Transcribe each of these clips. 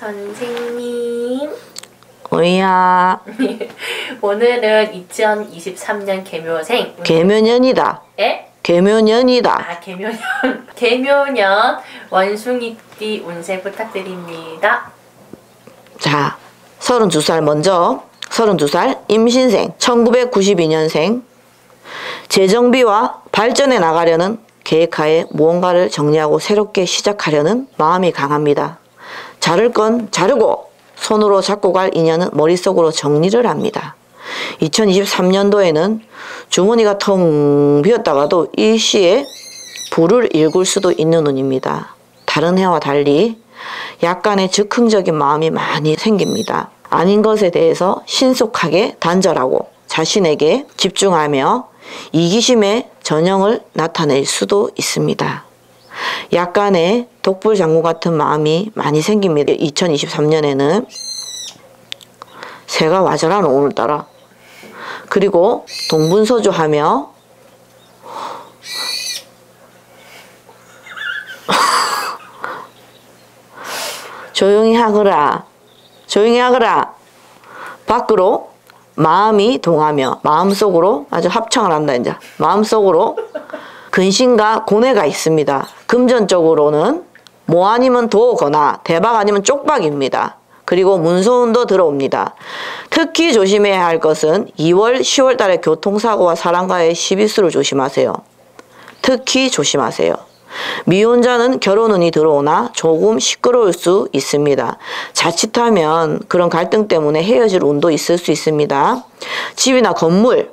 선생님. 뭐야? 오늘은 2023년 개묘생. 개묘년이다. 에? 개묘년이다. 아, 개묘년. 개묘년 원숭이띠 운세 부탁드립니다. 자, 32살 먼저. 32살 임신생 1992년생. 재정비와 발전해 나가려는 계획하에 무언가를 정리하고 새롭게 시작하려는 마음이 강합니다. 자를 건 자르고 손으로 잡고 갈 인연은 머릿속으로 정리를 합니다. 2023년도에는 주머니가 텅 비었다가도 일시에 불을 일굴 수도 있는 운입니다. 다른 해와 달리 약간의 즉흥적인 마음이 많이 생깁니다. 아닌 것에 대해서 신속하게 단절하고 자신에게 집중하며 이기심의 전형을 나타낼 수도 있습니다. 약간의 독불장구 같은 마음이 많이 생깁니다. 2023년에는 새가 와절하는 오늘따라. 그리고 동분서주하며 조용히 하거라. 조용히 하거라. 밖으로 마음이 동하며 마음속으로 아주 합창을 한다. 이제 마음속으로 근심과 고뇌가 있습니다. 금전적으로는 뭐 아니면 도거나 대박 아니면 쪽박입니다. 그리고 문서운도 들어옵니다. 특히 조심해야 할 것은 2월, 10월 달에 교통사고와 사람과의 시비수를 조심하세요. 특히 조심하세요. 미혼자는 결혼운이 들어오나 조금 시끄러울 수 있습니다. 자칫하면 그런 갈등 때문에 헤어질 운도 있을 수 있습니다. 집이나 건물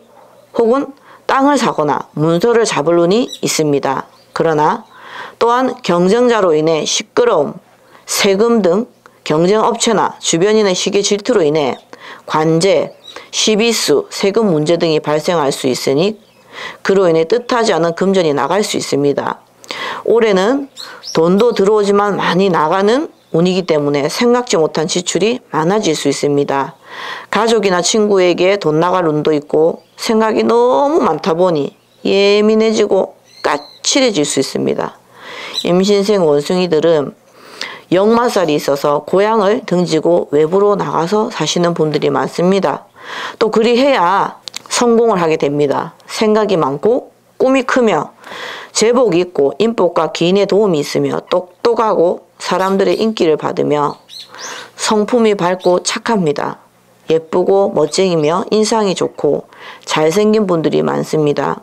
혹은 땅을 사거나 문서를 잡을 운이 있습니다. 그러나 또한 경쟁자로 인해 시끄러움, 세금 등 경쟁업체나 주변인의 시기 질투로 인해 관제, 시비수, 세금 문제 등이 발생할 수 있으니 그로 인해 뜻하지 않은 금전이 나갈 수 있습니다. 올해는 돈도 들어오지만 많이 나가는 운이기 때문에 생각지 못한 지출이 많아질 수 있습니다. 가족이나 친구에게 돈 나갈 운도 있고 생각이 너무 많다 보니 예민해지고 까칠해질 수 있습니다. 임신생 원숭이들은 역마살이 있어서 고향을 등지고 외부로 나가서 사시는 분들이 많습니다. 또 그리 해야 성공을 하게 됩니다. 생각이 많고 꿈이 크며 제복이 있고 인복과 기인의 도움이 있으며 똑똑하고 사람들의 인기를 받으며 성품이 밝고 착합니다. 예쁘고 멋쟁이며 인상이 좋고 잘생긴 분들이 많습니다.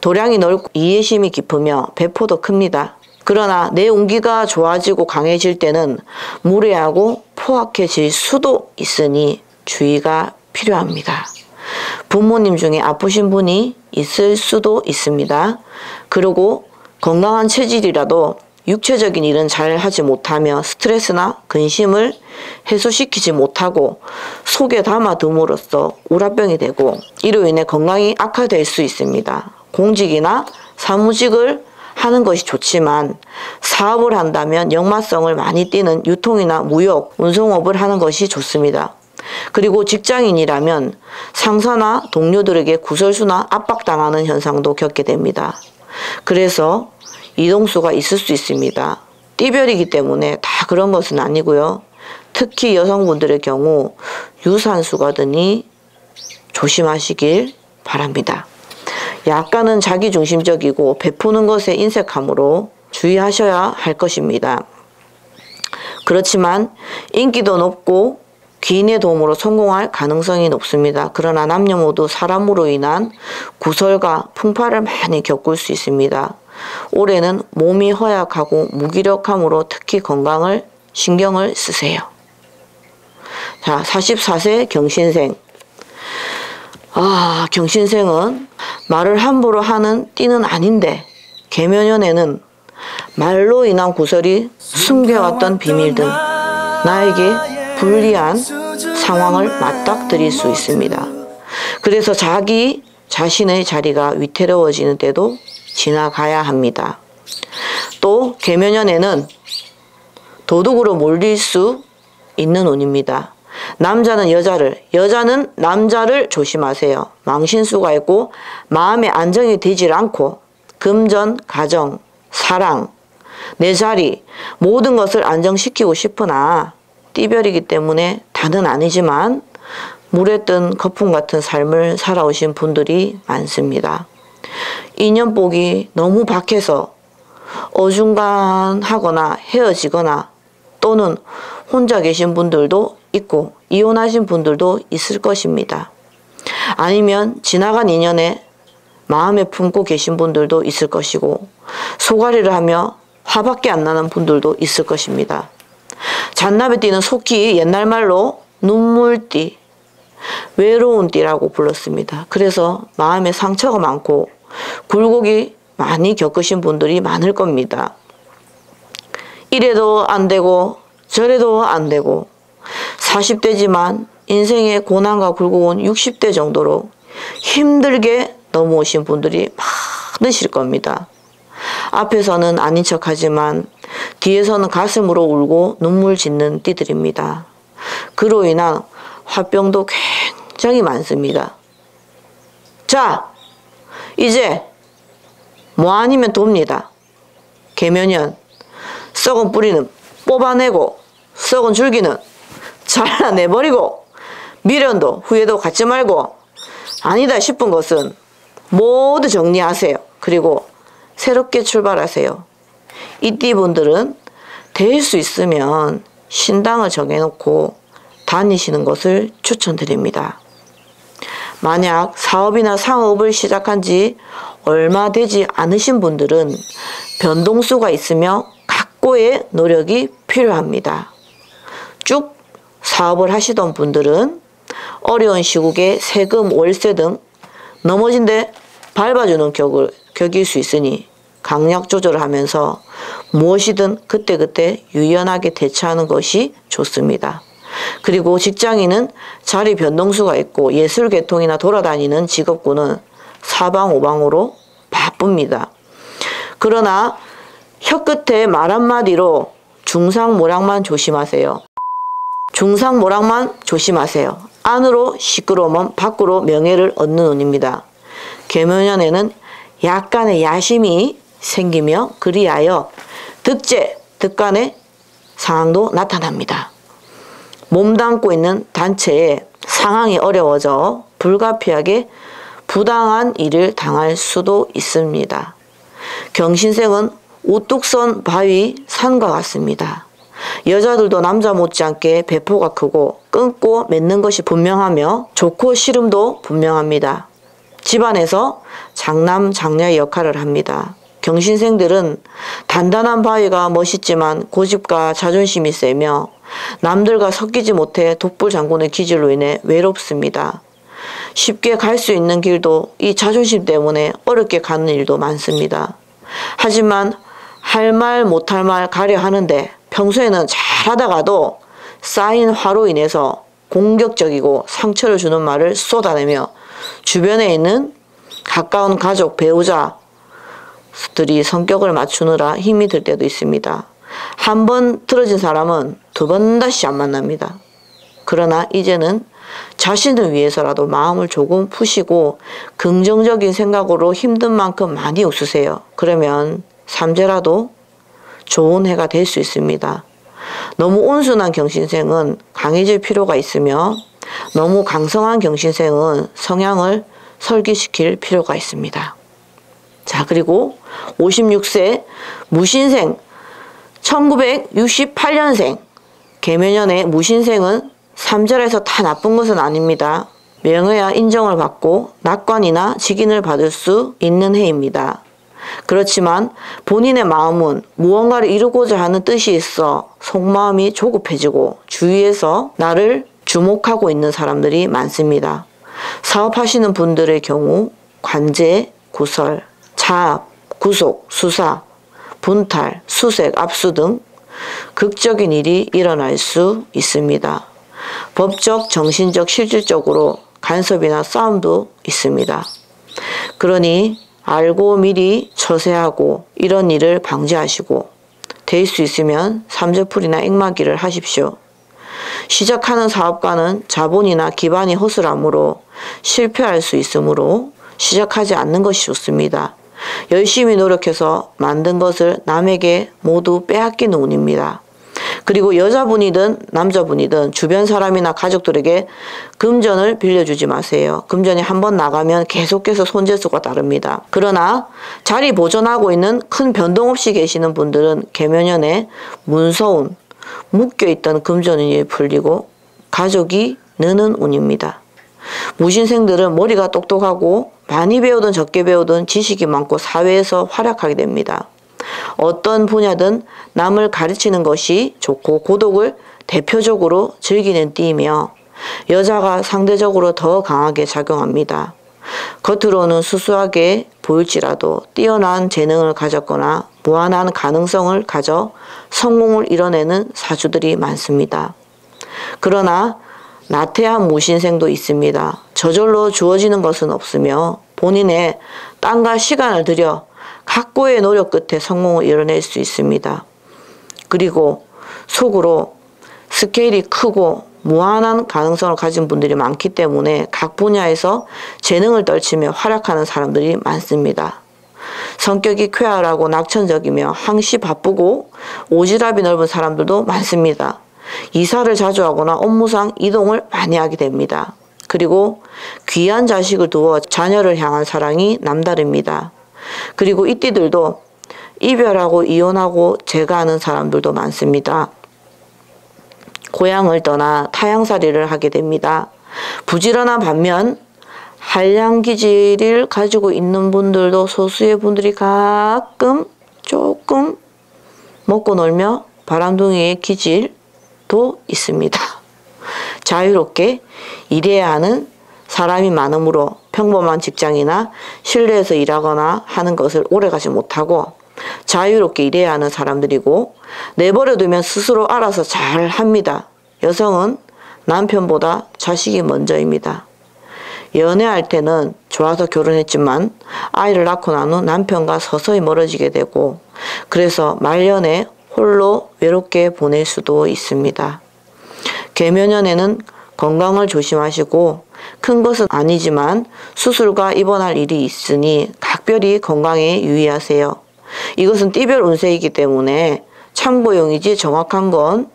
도량이 넓고 이해심이 깊으며 배포도 큽니다. 그러나 내 운기가 좋아지고 강해질 때는 무례하고 포악해질 수도 있으니 주의가 필요합니다. 부모님 중에 아프신 분이 있을 수도 있습니다. 그리고 건강한 체질이라도 육체적인 일은 잘 하지 못하며 스트레스나 근심을 해소시키지 못하고 속에 담아둠으로써 우라병이 되고 이로 인해 건강이 악화될 수 있습니다. 공직이나 사무직을 하는 것이 좋지만 사업을 한다면 역마성을 많이 띠는 유통이나 무역, 운송업을 하는 것이 좋습니다. 그리고 직장인이라면 상사나 동료들에게 구설수나 압박당하는 현상도 겪게 됩니다. 그래서 이동수가 있을 수 있습니다. 띠별이기 때문에 다 그런 것은 아니고요. 특히 여성분들의 경우 유산수가 드니 조심하시길 바랍니다. 약간은 자기중심적이고 베푸는 것에 인색함으로 주의하셔야 할 것입니다. 그렇지만 인기도 높고 귀인의 도움으로 성공할 가능성이 높습니다. 그러나 남녀 모두 사람으로 인한 구설과 풍파를 많이 겪을 수 있습니다. 올해는 몸이 허약하고 무기력함으로 특히 건강을 신경을 쓰세요. 자, 44세 경신생. 경신생은 말을 함부로 하는 띠는 아닌데 개묘년에는 말로 인한 구설이 숨겨왔던 비밀 등 나에게 불리한 상황을 맞닥뜨릴 수 있습니다. 그래서 자기 자신의 자리가 위태로워지는 때도 지나가야 합니다. 또 개묘년에는 도둑으로 몰릴 수 있는 운입니다. 남자는 여자를, 여자는 남자를 조심하세요. 망신수가 있고 마음의 안정이 되질 않고 금전, 가정, 사랑, 내 자리 모든 것을 안정시키고 싶으나 띠별이기 때문에 다는 아니지만 물에 뜬 거품 같은 삶을 살아오신 분들이 많습니다. 인연복이 너무 박해서 어중간하거나 헤어지거나 또는 혼자 계신 분들도 있고 이혼하신 분들도 있을 것입니다. 아니면 지나간 인연에 마음에 품고 계신 분들도 있을 것이고 소가리를 하며 화밖에 안 나는 분들도 있을 것입니다. 잔나비띠는 속히 옛날 말로 눈물띠, 외로운 띠라고 불렀습니다. 그래서 마음에 상처가 많고 굴곡이 많이 겪으신 분들이 많을 겁니다. 이래도 안 되고 저래도 안 되고 40대지만 인생의 고난과 굴곡은 60대 정도로 힘들게 넘어오신 분들이 많으실 겁니다. 앞에서는 아닌 척하지만 뒤에서는 가슴으로 울고 눈물 짓는 띠들입니다. 그로 인한 화병도 굉장히 많습니다. 자, 이제 뭐 아니면 돕니다. 계면연, 썩은 뿌리는 뽑아내고 썩은 줄기는 잘라내버리고 미련도 후회도 갖지 말고 아니다 싶은 것은 모두 정리하세요. 그리고 새롭게 출발하세요. 이 띠분들은 될 수 있으면 신당을 정해놓고 다니시는 것을 추천드립니다. 만약 사업이나 상업을 시작한 지 얼마 되지 않으신 분들은 변동수가 있으며 각고의 노력이 필요합니다. 쭉 사업을 하시던 분들은 어려운 시국에 세금, 월세 등 넘어진 데 밟아주는 격일 수 있으니 강약 조절을 하면서 무엇이든 그때그때 유연하게 대처하는 것이 좋습니다. 그리고 직장인은 자리 변동수가 있고 예술계통이나 돌아다니는 직업군은 사방오방으로 바쁩니다. 그러나 혀끝에 말 한마디로 중상모략만 조심하세요. 중상모략만 조심하세요. 안으로 시끄러우면 밖으로 명예를 얻는 운입니다. 계면연에는 약간의 야심이 생기며 그리하여 득재, 득간의 상황도 나타납니다. 몸담고 있는 단체에 상황이 어려워져 불가피하게 부당한 일을 당할 수도 있습니다. 경신생은 우뚝 선 바위 산과 같습니다. 여자들도 남자 못지않게 배포가 크고 끊고 맺는 것이 분명하며 좋고 싫음도 분명합니다. 집안에서 장남 장녀의 역할을 합니다. 경신생들은 단단한 바위가 멋있지만 고집과 자존심이 세며 남들과 섞이지 못해 독불장군의 기질로 인해 외롭습니다. 쉽게 갈 수 있는 길도 이 자존심 때문에 어렵게 가는 일도 많습니다. 하지만 할 말 못할 말 가려 하는데 평소에는 잘하다가도 쌓인 화로 인해서 공격적이고 상처를 주는 말을 쏟아내며 주변에 있는 가까운 가족, 배우자들이 성격을 맞추느라 힘이 들 때도 있습니다. 한 번 틀어진 사람은 두 번 다시 안 만납니다. 그러나 이제는 자신을 위해서라도 마음을 조금 푸시고 긍정적인 생각으로 힘든 만큼 많이 웃으세요. 그러면 삼재라도 좋은 해가 될 수 있습니다. 너무 온순한 경신생은 강해질 필요가 있으며 너무 강성한 경신생은 성향을 설기시킬 필요가 있습니다. 자, 그리고 56세 무신생 1968년생 계면연의 무신생은 삼재라에서 다 나쁜 것은 아닙니다. 명예와 인정을 받고 낙관이나 직인을 받을 수 있는 해입니다. 그렇지만 본인의 마음은 무언가를 이루고자 하는 뜻이 있어 속마음이 조급해지고 주위에서 나를 주목하고 있는 사람들이 많습니다. 사업하시는 분들의 경우 관제, 구설, 차압, 구속, 수사, 분탈, 수색, 압수 등 극적인 일이 일어날 수 있습니다. 법적, 정신적, 실질적으로 간섭이나 싸움도 있습니다. 그러니 알고 미리 처세하고 이런 일을 방지하시고 될 수 있으면 삼재풀이나 액마기를 하십시오. 시작하는 사업가는 자본이나 기반이 허술하므로 실패할 수 있으므로 시작하지 않는 것이 좋습니다. 열심히 노력해서 만든 것을 남에게 모두 빼앗기는 운입니다. 그리고 여자분이든 남자분이든 주변 사람이나 가족들에게 금전을 빌려주지 마세요. 금전이 한번 나가면 계속해서 손재수가 따릅니다. 그러나 자리 보존하고 있는 큰 변동 없이 계시는 분들은 계묘년에 문서운, 묶여있던 금전운이 풀리고 가족이 느는 운입니다. 무신생들은 머리가 똑똑하고 많이 배우든 적게 배우든 지식이 많고 사회에서 활약하게 됩니다. 어떤 분야든 남을 가르치는 것이 좋고 고독을 대표적으로 즐기는 띠이며 여자가 상대적으로 더 강하게 작용합니다. 겉으로는 수수하게 보일지라도 뛰어난 재능을 가졌거나 무한한 가능성을 가져 성공을 이뤄내는 사주들이 많습니다. 그러나 나태한 무신생도 있습니다. 저절로 주어지는 것은 없으며 본인의 땀과 시간을 들여 각고의 노력 끝에 성공을 이뤄낼 수 있습니다. 그리고 속으로 스케일이 크고 무한한 가능성을 가진 분들이 많기 때문에 각 분야에서 재능을 떨치며 활약하는 사람들이 많습니다. 성격이 쾌활하고 낙천적이며 항시 바쁘고 오지랖이 넓은 사람들도 많습니다. 이사를 자주 하거나 업무상 이동을 많이 하게 됩니다. 그리고 귀한 자식을 두어 자녀를 향한 사랑이 남다릅니다. 그리고 이 띠들도 이별하고 이혼하고 재가하는 사람들도 많습니다. 고향을 떠나 타향살이를 하게 됩니다. 부지런한 반면 한량기질을 가지고 있는 분들도 소수의 분들이 가끔 조금 먹고 놀며 바람둥이의 기질도 있습니다. 자유롭게 일해야 하는 사람이 많으므로 평범한 직장이나 실내에서 일하거나 하는 것을 오래가지 못하고 자유롭게 일해야 하는 사람들이고 내버려두면 스스로 알아서 잘 합니다. 여성은 남편보다 자식이 먼저입니다. 연애할 때는 좋아서 결혼했지만 아이를 낳고 난 후 남편과 서서히 멀어지게 되고 그래서 말년에 홀로 외롭게 보낼 수도 있습니다. 계묘년에는 건강을 조심하시고 큰 것은 아니지만 수술과 입원할 일이 있으니 각별히 건강에 유의하세요. 이것은 띠별 운세이기 때문에 참고용이지 정확한 건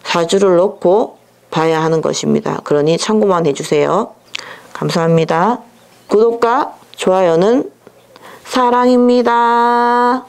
사주를 놓고 봐야 하는 것입니다. 그러니 참고만 해주세요. 감사합니다. 구독과 좋아요는 사랑입니다.